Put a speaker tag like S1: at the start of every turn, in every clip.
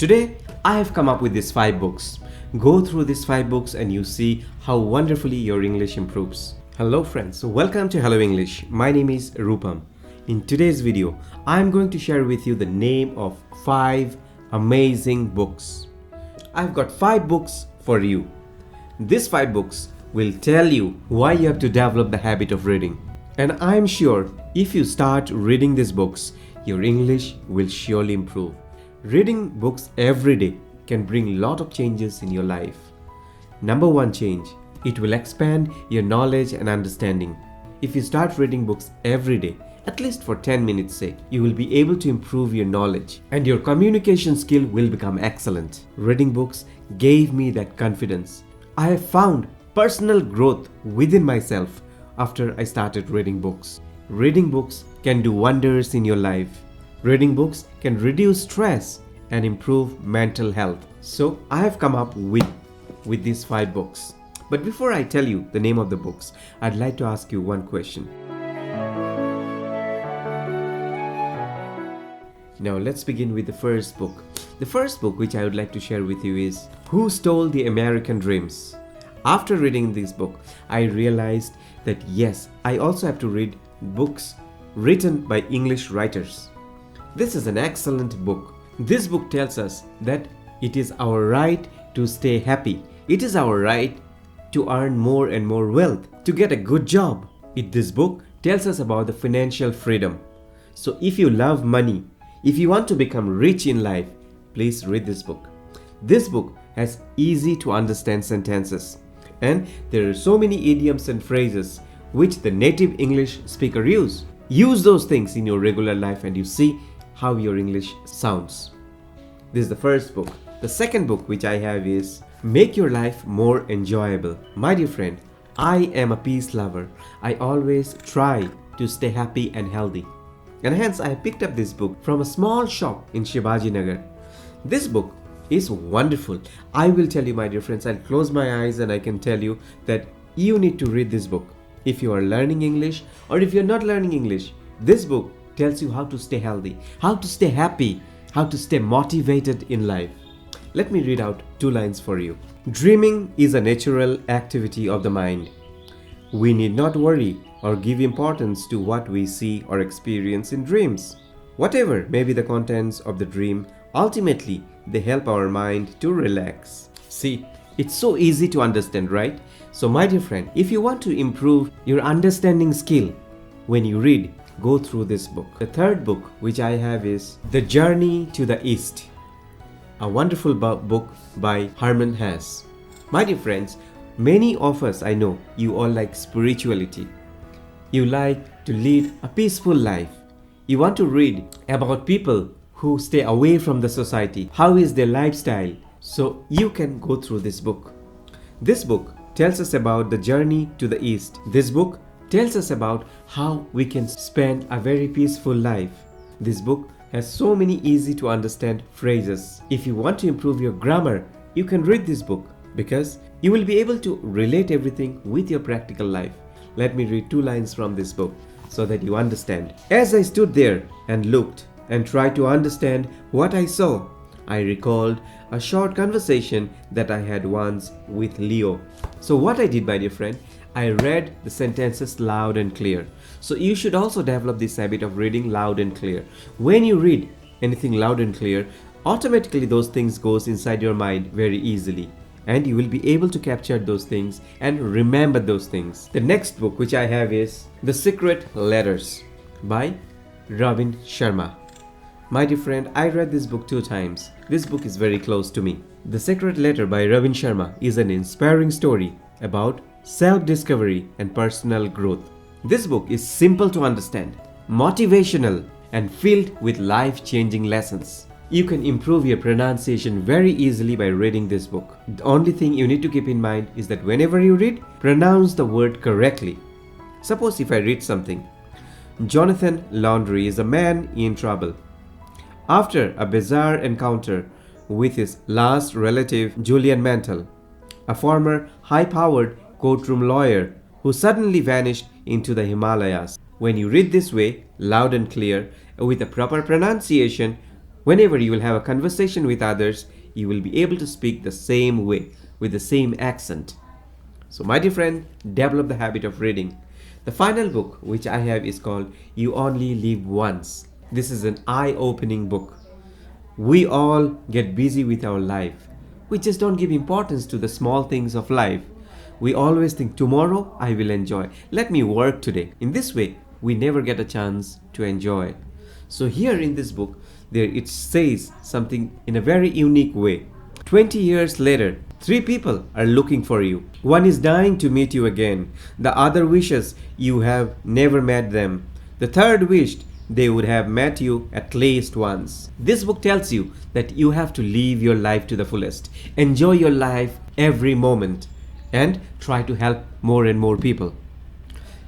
S1: Today, I have come up with these 5 books. Go through these 5 books and you see how wonderfully your English improves. Hello friends, so welcome to Hello English. My name is Rupam. In today's video, I am going to share with you the name of 5 amazing books. I've got 5 books for you. These 5 books will tell you why you have to develop the habit of reading. And I'm sure if you start reading these books, your English will surely improve. Reading books every day can bring a lot of changes in your life. Number 1 change, it will expand your knowledge and understanding. If you start reading books every day, at least for 10 minutes say, you will be able to improve your knowledge and your communication skill will become excellent. Reading books gave me that confidence. I have found personal growth within myself after I started reading books. Reading books can do wonders in your life. Reading books can reduce stress and improve mental health. So I have come up with these 5 books. But before I tell you the name of the books, I'd like to ask you one question. Now let's begin with the first book. The first book which I would like to share with you is Who Stole the American Dreams? After reading this book, I realized that yes, I also have to read books written by English writers. This is an excellent book. This book tells us that it is our right to stay happy. It is our right to earn more and more wealth, to get a good job. This book tells us about the financial freedom. So if you love money, if you want to become rich in life, please read this book. This book has easy to understand sentences. And there are so many idioms and phrases which the native English speaker use. Use those things in your regular life and you see how your English sounds. This is the first book. The second book which I have is Make Your Life More Enjoyable. My dear friend, I am a peace lover. I always try to stay happy and healthy. And hence I picked up this book from a small shop in Shivaji Nagar. This book is wonderful. I will tell you, my dear friends, I'll close my eyes and I can tell you that you need to read this book. If you are learning English or if you're not learning English, this book tells you how to stay healthy, how to stay happy, how to stay motivated in life. Let me read out 2 lines for you. Dreaming is a natural activity of the mind. We need not worry or give importance to what we see or experience in dreams. Whatever may be the contents of the dream, ultimately they help our mind to relax. See, it's so easy to understand, right? So my dear friend, if you want to improve your understanding skill, when you read, go through this book. The third book which I have is The Journey to the East, a wonderful book by Herman Hesse. My dear friends, many of us, I know, you all like spirituality. You like to lead a peaceful life. You want to read about people who stay away from the society. How is their lifestyle? So you can go through this book. This book tells us about the journey to the East. This book tells us about how we can spend a very peaceful life. This book has so many easy to understand phrases. If you want to improve your grammar, you can read this book because you will be able to relate everything with your practical life. Let me read 2 lines from this book so that you understand. As I stood there and looked and tried to understand what I saw, I recalled a short conversation that I had once with Leo. So what I did, my dear friend, I read the sentences loud and clear. So you should also develop this habit of reading loud and clear. When you read anything loud and clear, automatically those things goes inside your mind very easily. And you will be able to capture those things and remember those things. The next book which I have is The Secret Letters by Robin Sharma. My dear friend, I read this book 2 times. This book is very close to me. The Secret Letter by Robin Sharma is an inspiring story about self-discovery and personal growth. This book is simple to understand, motivational, and filled with life-changing lessons. You can improve your pronunciation very easily by reading this book. The only thing you need to keep in mind is that whenever you read, pronounce the word correctly. Suppose if I read something, Jonathan Laundrie is a man in trouble. After a bizarre encounter with his last relative, Julian Mantle, a former high-powered courtroom lawyer who suddenly vanished into the Himalayas. When you read this way, loud and clear, with a proper pronunciation, Whenever you will have a conversation with others, you will be able to speak the same way, with the same accent. So, my dear friend, develop the habit of reading. The final book which I have is called You Only Live Once. This is an eye-opening book. We all get busy with our life. We just don't give importance to the small things of life. We always think, tomorrow I will enjoy. Let me work today. In this way, we never get a chance to enjoy. So here in this book, it says something in a very unique way. 20 years later, 3 people are looking for you. One is dying to meet you again. The other wishes you have never met them. The third wished they would have met you at least once. This book tells you that you have to live your life to the fullest. Enjoy your life every moment and try to help more and more people.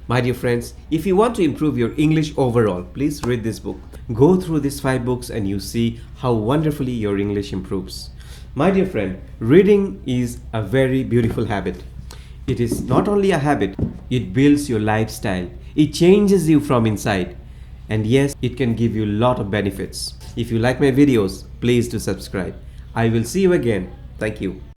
S1: My dear friends, if you want to improve your English overall, please read this book. Go through these 5 books and you see how wonderfully your English improves. My dear friend, reading is a very beautiful habit. It is not only a habit, it builds your lifestyle. It changes you from inside. And yes, it can give you a lot of benefits. If you like my videos, please do subscribe. I will see you again. Thank you.